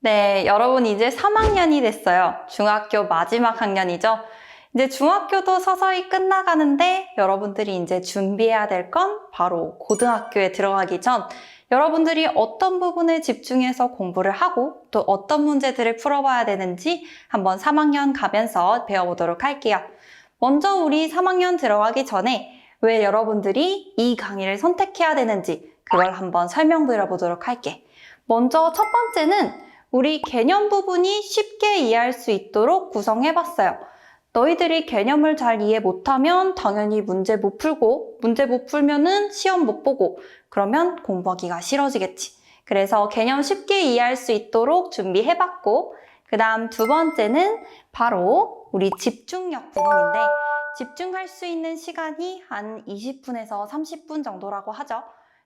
네, 여러분 이제 3학년이 됐어요. 중학교 마지막 학년이죠. 이제 중학교도 서서히 끝나가는데 여러분들이 이제 준비해야 될 건 바로 고등학교에 들어가기 전 여러분들이 어떤 부분에 집중해서 공부를 하고 또 어떤 문제들을 풀어봐야 되는지 한번 3학년 가면서 배워보도록 할게요. 먼저 우리 3학년 들어가기 전에 왜 여러분들이 이 강의를 선택해야 되는지 그걸 한번 설명드려보도록 할게. 먼저 첫 번째는 우리 개념 부분이 쉽게 이해할 수 있도록 구성해봤어요. 너희들이 개념을 잘 이해 못하면 당연히 문제 못 풀고 문제 못 풀면은 시험 못 보고 그러면 공부하기가 싫어지겠지. 그래서 개념 쉽게 이해할 수 있도록 준비해봤고 그 다음 두 번째는 바로 우리 집중력 부분인데 집중할 수 있는 시간이 한 20분에서 30분 정도라고 하죠.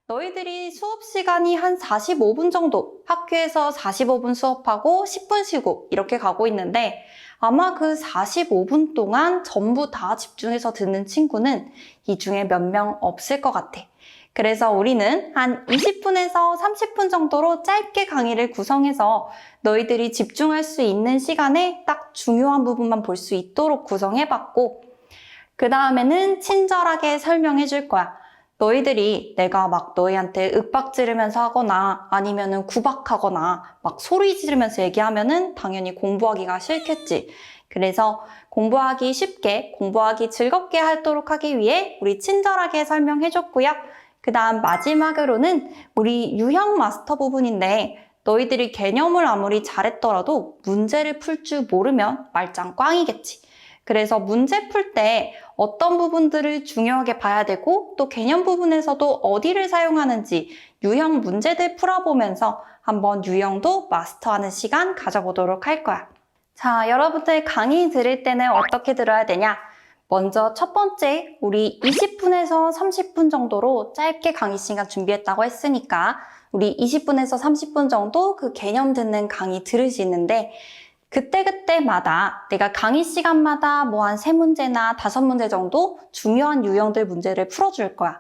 너희들이 수업 시간이 한 45분 정도, 학교에서 45분 수업하고 10분 쉬고 이렇게 가고 있는데 아마 그 45분 동안 전부 다 집중해서 듣는 친구는 이 중에 몇 명 없을 것 같아. 그래서 우리는 한 20분에서 30분 정도로 짧게 강의를 구성해서 너희들이 집중할 수 있는 시간에 딱 중요한 부분만 볼 수 있도록 구성해봤고 그 다음에는 친절하게 설명해 줄 거야. 너희들이 내가 막 너희한테 윽박 지르면서 하거나 아니면은 구박하거나 막 소리 지르면서 얘기하면은 당연히 공부하기가 싫겠지. 그래서 공부하기 쉽게, 공부하기 즐겁게 하도록 하기 위해 우리 친절하게 설명해 줬고요. 그 다음 마지막으로는 우리 유형 마스터 부분인데 너희들이 개념을 아무리 잘했더라도 문제를 풀 줄 모르면 말짱 꽝이겠지. 그래서 문제 풀 때 어떤 부분들을 중요하게 봐야 되고 또 개념 부분에서도 어디를 사용하는지 유형 문제들 풀어보면서 한번 유형도 마스터하는 시간 가져보도록 할 거야. 자, 여러분들 강의 들을 때는 어떻게 들어야 되냐? 먼저 첫 번째, 우리 20분에서 30분 정도로 짧게 강의 시간 준비했다고 했으니까 우리 20분에서 30분 정도 그 개념 듣는 강의 들을 수 있는데 그때그때마다 내가 강의 시간마다 뭐 한 3문제나 5문제 정도 중요한 유형들 문제를 풀어줄 거야.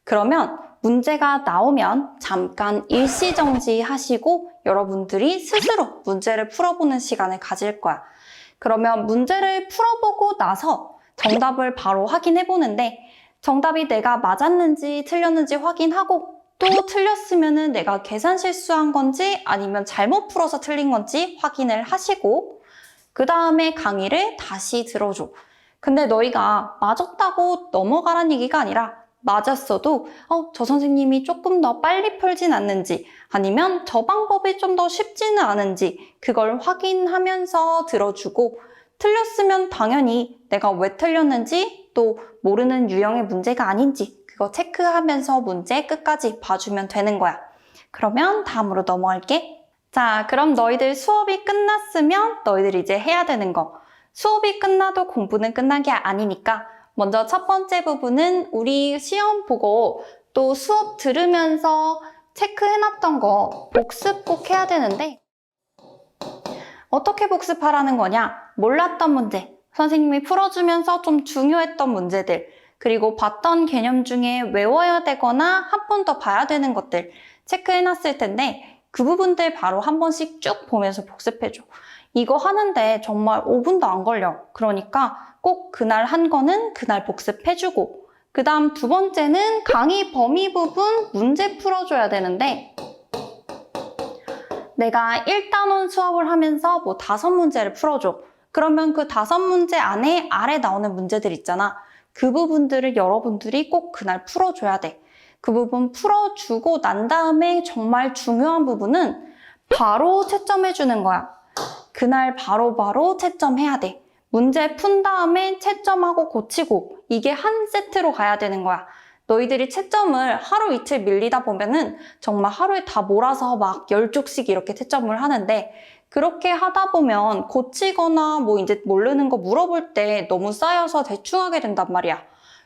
그러면 문제가 나오면 잠깐 일시정지 하시고 여러분들이 스스로 문제를 풀어보는 시간을 가질 거야. 그러면 문제를 풀어보고 나서 정답을 바로 확인해보는데 정답이 내가 맞았는지 틀렸는지 확인하고 또 틀렸으면은 내가 계산 실수한 건지 아니면 잘못 풀어서 틀린 건지 확인을 하시고 그 다음에 강의를 다시 들어줘. 근데 너희가 맞았다고 넘어가란 얘기가 아니라 맞았어도 저 선생님이 조금 더 빨리 풀진 않는지 아니면 저 방법이 좀 더 쉽지는 않은지 그걸 확인하면서 들어주고 틀렸으면 당연히 내가 왜 틀렸는지 또 모르는 유형의 문제가 아닌지 그거 체크하면서 문제 끝까지 봐주면 되는 거야. 그러면 다음으로 넘어갈게. 자, 그럼 너희들 수업이 끝났으면 너희들이 이제 해야 되는 거. 수업이 끝나도 공부는 끝난 게 아니니까 먼저 첫 번째 부분은 우리 시험 보고 또 수업 들으면서 체크해놨던 거 복습 꼭 해야 되는데 어떻게 복습하라는 거냐? 몰랐던 문제, 선생님이 풀어주면서 좀 중요했던 문제들 그리고 봤던 개념 중에 외워야 되거나 한 번 더 봐야 되는 것들 체크해놨을 텐데 그 부분들 바로 한 번씩 쭉 보면서 복습해줘. 이거 하는데 정말 5분도 안 걸려. 그러니까 꼭 그날 한 거는 그날 복습해주고 그 다음 두 번째는 강의 범위 부분 문제 풀어줘야 되는데 내가 1단원 수업을 하면서 뭐 5문제를 풀어줘. 그러면 그 5문제 안에 아래 나오는 문제들 있잖아. 그 부분들을 여러분들이 꼭 그날 풀어줘야 돼. 그 부분 풀어주고 난 다음에 정말 중요한 부분은 바로 채점해주는 거야. 그날 바로바로 채점해야 돼. 문제 푼 다음에 채점하고 고치고 이게 한 세트로 가야 되는 거야. 너희들이 채점을 하루 이틀 밀리다 보면은 정말 하루에 다 몰아서 막 10쪽씩 이렇게 채점을 하는데 그렇게 하다 보면 고치거나 뭐 이제 모르는 거 물어볼 때 너무 쌓여서 대충 하게 된단 말이야.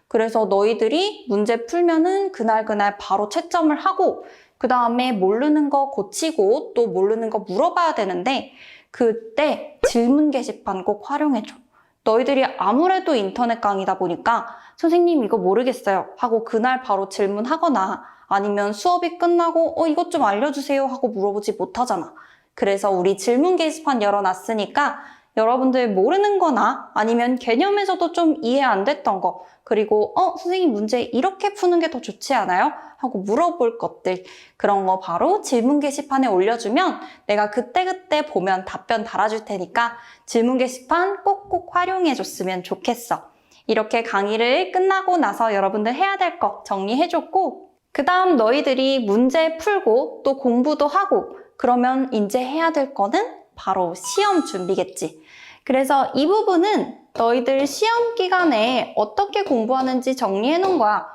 그래서 너희들이 문제 풀면은 그날 바로 채점을 하고 그 다음에 모르는 거 고치고 또 모르는 거 물어봐야 되는데 그때 질문 게시판 꼭 활용해줘. 너희들이 아무래도 인터넷 강의다 보니까 선생님 이거 모르겠어요 하고 그날 바로 질문하거나 아니면 수업이 끝나고 이것 좀 알려주세요 하고 물어보지 못하잖아. 그래서 우리 질문 게시판 열어놨으니까 여러분들 모르는 거나 아니면 개념에서도 좀 이해 안 됐던 거, 그리고 선생님 문제 이렇게 푸는 게 더 좋지 않아요? 하고 물어볼 것들, 그런 거 바로 질문 게시판에 올려주면 내가 그때그때 보면 답변 달아줄 테니까 질문 게시판 꼭꼭 활용해줬으면 좋겠어. 이렇게 강의를 끝나고 나서 여러분들 해야 될 거 정리해줬고, 그 다음 너희들이 문제 풀고 또 공부도 하고 그러면 이제 해야 될 거는 바로 시험 준비겠지. 그래서 이 부분은 너희들 시험 기간에 어떻게 공부하는지 정리해 놓은 거야.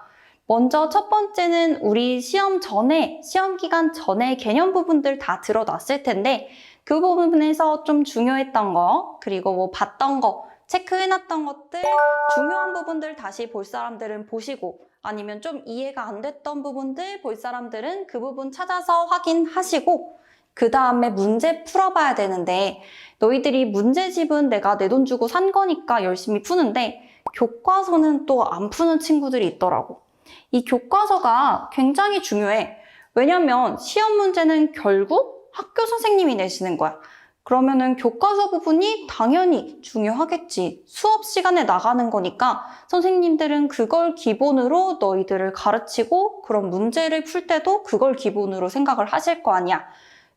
먼저 첫 번째는 우리 시험 기간 전에 개념 부분들 다 들어놨을 텐데 그 부분에서 좀 중요했던 거, 그리고 뭐 봤던 거, 체크해놨던 것들, 중요한 부분들 다시 볼 사람들은 보시고, 아니면 좀 이해가 안 됐던 부분들 볼 사람들은 그 부분 찾아서 확인하시고, 그 다음에 문제 풀어봐야 되는데, 너희들이 문제집은 내가 내 돈 주고 산 거니까 열심히 푸는데 교과서는 또 안 푸는 친구들이 있더라고. 이 교과서가 굉장히 중요해. 왜냐면 시험 문제는 결국 학교 선생님이 내시는 거야. 그러면은 교과서 부분이 당연히 중요하겠지. 수업 시간에 나가는 거니까 선생님들은 그걸 기본으로 너희들을 가르치고 그런 문제를 풀 때도 그걸 기본으로 생각을 하실 거 아니야.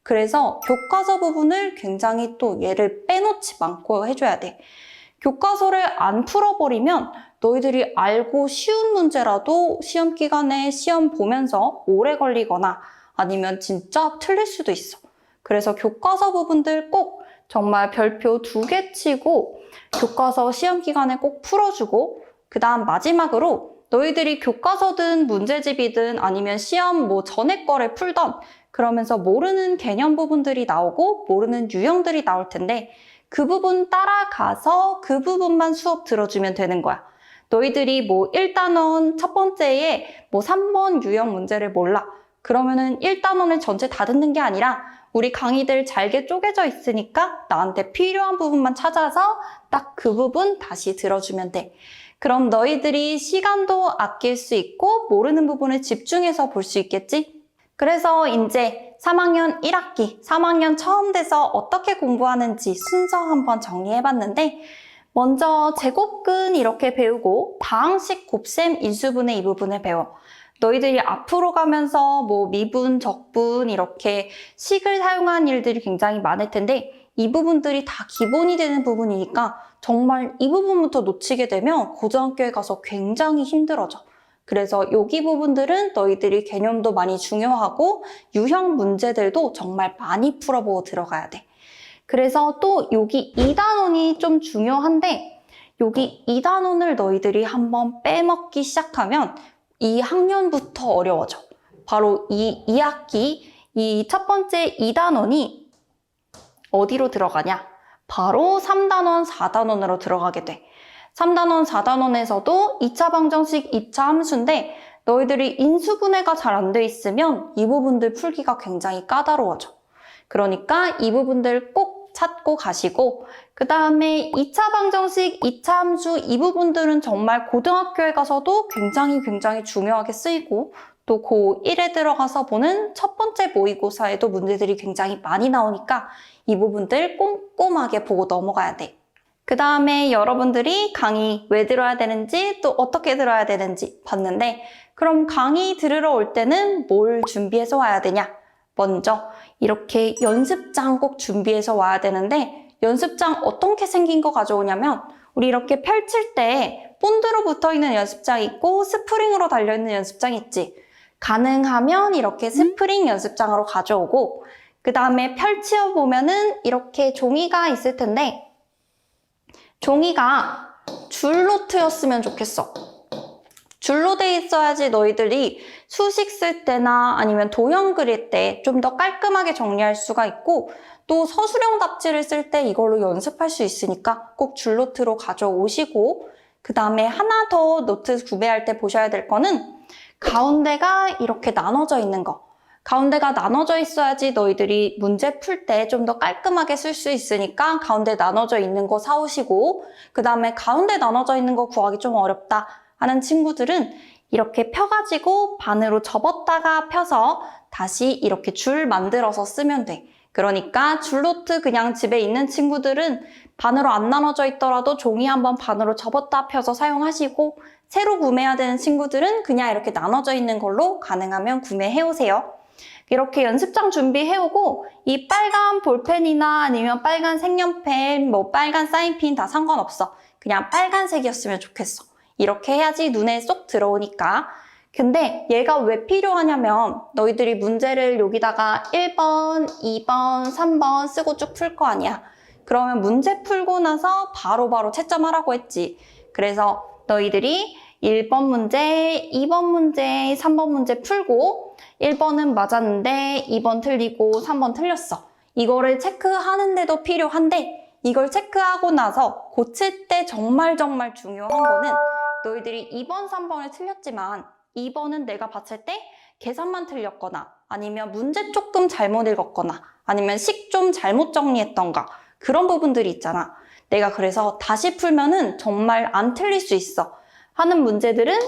그래서 교과서 부분을 굉장히 또 얘를 빼놓지 않고 해줘야 돼. 교과서를 안 풀어버리면 너희들이 알고 쉬운 문제라도 시험 기간에 시험 보면서 오래 걸리거나 아니면 진짜 틀릴 수도 있어. 그래서 교과서 부분들 꼭 정말 별표 2개 치고 교과서 시험 기간에 꼭 풀어주고, 그 다음 마지막으로 너희들이 교과서든 문제집이든 아니면 시험 뭐 전에 거를 풀던 그러면서 모르는 개념 부분들이 나오고 모르는 유형들이 나올 텐데 그 부분 따라가서 그 부분만 수업 들어주면 되는 거야. 너희들이 뭐 1단원 첫 번째에 뭐 3번 유형 문제를 몰라. 그러면은 1단원을 전체 다 듣는 게 아니라 우리 강의들 잘게 쪼개져 있으니까 나한테 필요한 부분만 찾아서 딱 그 부분 다시 들어주면 돼. 그럼 너희들이 시간도 아낄 수 있고 모르는 부분을 집중해서 볼 수 있겠지? 그래서 이제 3학년 1학기, 3학년 처음 돼서 어떻게 공부하는지 순서 한번 정리해봤는데, 먼저 제곱근 이렇게 배우고 다항식, 곱셈, 인수분해 이 부분을 배워. 너희들이 앞으로 가면서 뭐 미분, 적분 이렇게 식을 사용한 일들이 굉장히 많을 텐데 이 부분들이 다 기본이 되는 부분이니까 정말 이 부분부터 놓치게 되면 고등학교에 가서 굉장히 힘들어져. 그래서 여기 부분들은 너희들이 개념도 많이 중요하고 유형 문제들도 정말 많이 풀어보고 들어가야 돼. 그래서 또 여기 2단원이 좀 중요한데 여기 2단원을 너희들이 한번 빼먹기 시작하면 2학년부터 어려워져. 바로 이 2학기, 이 첫 번째 2단원이 어디로 들어가냐? 바로 3단원, 4단원으로 들어가게 돼. 3단원, 4단원에서도 2차 방정식, 2차 함수인데 너희들이 인수분해가 잘 안 돼 있으면 이 부분들 풀기가 굉장히 까다로워져. 그러니까 이 부분들 꼭 찾고 가시고, 그 다음에 2차 방정식, 2차 함수 이 부분들은 정말 고등학교에 가서도 굉장히 중요하게 쓰이고 또 고1에 들어가서 보는 첫 번째 모의고사에도 문제들이 굉장히 많이 나오니까 이 부분들 꼼꼼하게 보고 넘어가야 돼. 그 다음에 여러분들이 강의 왜 들어야 되는지 또 어떻게 들어야 되는지 봤는데, 그럼 강의 들으러 올 때는 뭘 준비해서 와야 되냐? 먼저 이렇게 연습장 꼭 준비해서 와야 되는데, 연습장 어떻게 생긴 거 가져오냐면 우리 이렇게 펼칠 때 본드로 붙어있는 연습장 있고 스프링으로 달려있는 연습장 있지. 가능하면 이렇게 스프링 연습장으로 가져오고, 그 다음에 펼쳐 보면은 이렇게 종이가 있을 텐데 종이가 줄로 트였으면 좋겠어. 줄로 돼 있어야지 너희들이 수식 쓸 때나 아니면 도형 그릴 때 좀 더 깔끔하게 정리할 수가 있고, 또 서술형 답지를 쓸 때 이걸로 연습할 수 있으니까 꼭 줄노트로 가져오시고, 그 다음에 하나 더 노트 구매할 때 보셔야 될 거는 가운데가 이렇게 나눠져 있는 거. 가운데가 나눠져 있어야지 너희들이 문제 풀 때 좀 더 깔끔하게 쓸 수 있으니까 가운데 나눠져 있는 거 사오시고, 그 다음에 가운데 나눠져 있는 거 구하기 좀 어렵다 하는 친구들은 이렇게 펴가지고 반으로 접었다가 펴서 다시 이렇게 줄 만들어서 쓰면 돼. 그러니까 줄노트 그냥 집에 있는 친구들은 반으로 안 나눠져 있더라도 종이 한번 반으로 접었다 펴서 사용하시고, 새로 구매해야 되는 친구들은 그냥 이렇게 나눠져 있는 걸로 가능하면 구매해오세요. 이렇게 연습장 준비해오고, 이 빨간 볼펜이나 아니면 빨간 색연펜, 뭐 빨간 사인펜 다 상관없어. 그냥 빨간색이었으면 좋겠어. 이렇게 해야지 눈에 쏙 들어오니까. 근데 얘가 왜 필요하냐면 너희들이 문제를 여기다가 1번, 2번, 3번 쓰고 쭉 풀 거 아니야. 그러면 문제 풀고 나서 바로바로 채점하라고 했지. 그래서 너희들이 1번 문제, 2번 문제, 3번 문제 풀고 1번은 맞았는데 2번 틀리고 3번 틀렸어. 이거를 체크하는데도 필요한데, 이걸 체크하고 나서 고칠 때 정말 중요한 거는 너희들이 2번, 3번을 틀렸지만 2번은 내가 봤을 때 계산만 틀렸거나 아니면 문제 조금 잘못 읽었거나 아니면 식 좀 잘못 정리했던가 그런 부분들이 있잖아. 내가 그래서 다시 풀면은 정말 안 틀릴 수 있어 하는 문제들은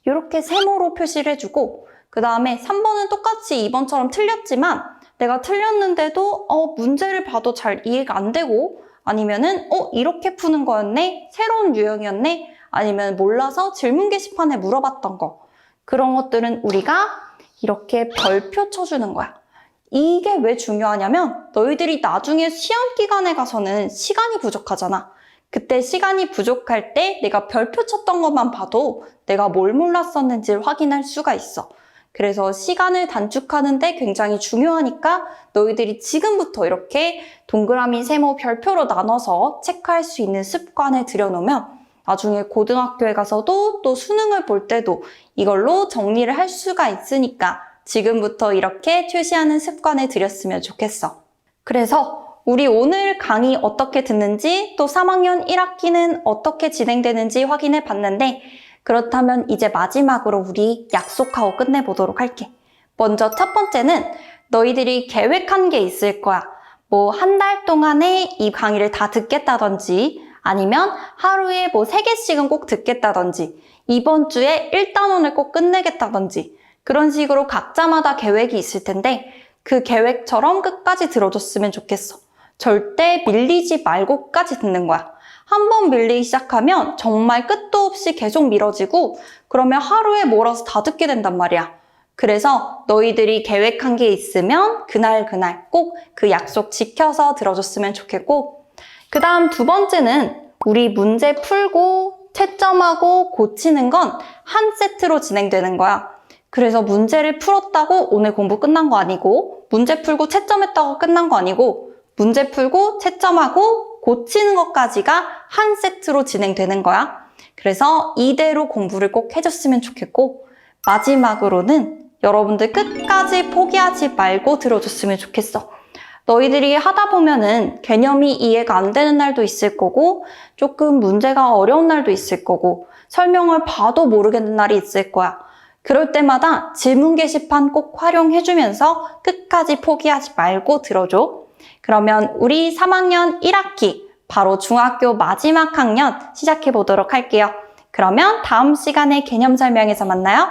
이렇게 세모로 표시를 해주고, 그 다음에 3번은 똑같이 2번처럼 틀렸지만 내가 틀렸는데도 문제를 봐도 잘 이해가 안 되고, 아니면은 이렇게 푸는 거였네? 새로운 유형이었네? 아니면 몰라서 질문 게시판에 물어봤던 거, 그런 것들은 우리가 이렇게 별표 쳐주는 거야. 이게 왜 중요하냐면 너희들이 나중에 시험 기간에 가서는 시간이 부족하잖아. 그때 시간이 부족할 때 내가 별표 쳤던 것만 봐도 내가 뭘 몰랐었는지를 확인할 수가 있어. 그래서 시간을 단축하는데 굉장히 중요하니까 너희들이 지금부터 이렇게 동그라미, 세모, 별표로 나눠서 체크할 수 있는 습관을 들여놓으면 나중에 고등학교에 가서도 또 수능을 볼 때도 이걸로 정리를 할 수가 있으니까 지금부터 이렇게 표시하는 습관을 들였으면 좋겠어. 그래서 우리 오늘 강의 어떻게 듣는지, 또 3학년 1학기는 어떻게 진행되는지 확인해 봤는데, 그렇다면 이제 마지막으로 우리 약속하고 끝내보도록 할게. 먼저 첫 번째는 너희들이 계획한 게 있을 거야. 뭐 한 달 동안에 이 강의를 다 듣겠다든지, 아니면 하루에 뭐 3개씩은 꼭 듣겠다든지, 이번 주에 1단원을 꼭 끝내겠다든지, 그런 식으로 각자마다 계획이 있을 텐데 그 계획처럼 끝까지 들어줬으면 좋겠어. 절대 밀리지 말고까지 듣는 거야. 한번 밀리기 시작하면 정말 끝도 없이 계속 미뤄지고, 그러면 하루에 몰아서 다 듣게 된단 말이야. 그래서 너희들이 계획한 게 있으면 그날 꼭 그 약속 지켜서 들어줬으면 좋겠고, 그 다음 두 번째는 우리 문제 풀고 채점하고 고치는 건 한 세트로 진행되는 거야. 그래서 문제를 풀었다고 오늘 공부 끝난 거 아니고, 문제 풀고 채점했다고 끝난 거 아니고, 문제 풀고 채점하고 고치는 것까지가 한 세트로 진행되는 거야. 그래서 이대로 공부를 꼭 해줬으면 좋겠고, 마지막으로는 여러분들 끝까지 포기하지 말고 들어줬으면 좋겠어. 너희들이 하다 보면은 개념이 이해가 안 되는 날도 있을 거고, 조금 문제가 어려운 날도 있을 거고, 설명을 봐도 모르겠는 날이 있을 거야. 그럴 때마다 질문 게시판 꼭 활용해주면서 끝까지 포기하지 말고 들어줘. 그러면 우리 3학년 1학기, 바로 중학교 마지막 학년 시작해 보도록 할게요. 그러면 다음 시간에 개념 설명에서 만나요.